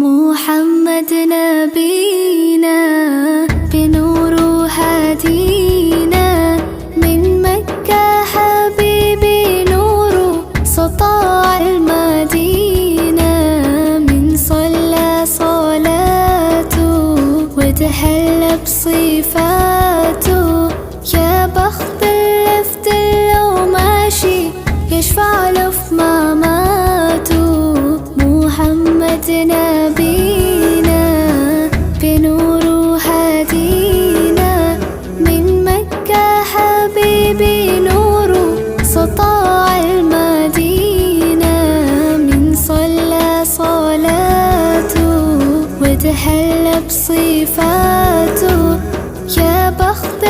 محمد نبينا بنور هدينا من مكة حبيبي نور سطاع المدينة من صلى صلاته وتحلى بصفاته يا بخت اللي في دله ماشي يشفع له في مماته محمد نبينا بنور هدينا من مكة حبيبي نور سطاع المدينة من صلى صلاته وتحلى بصفاته يا بخت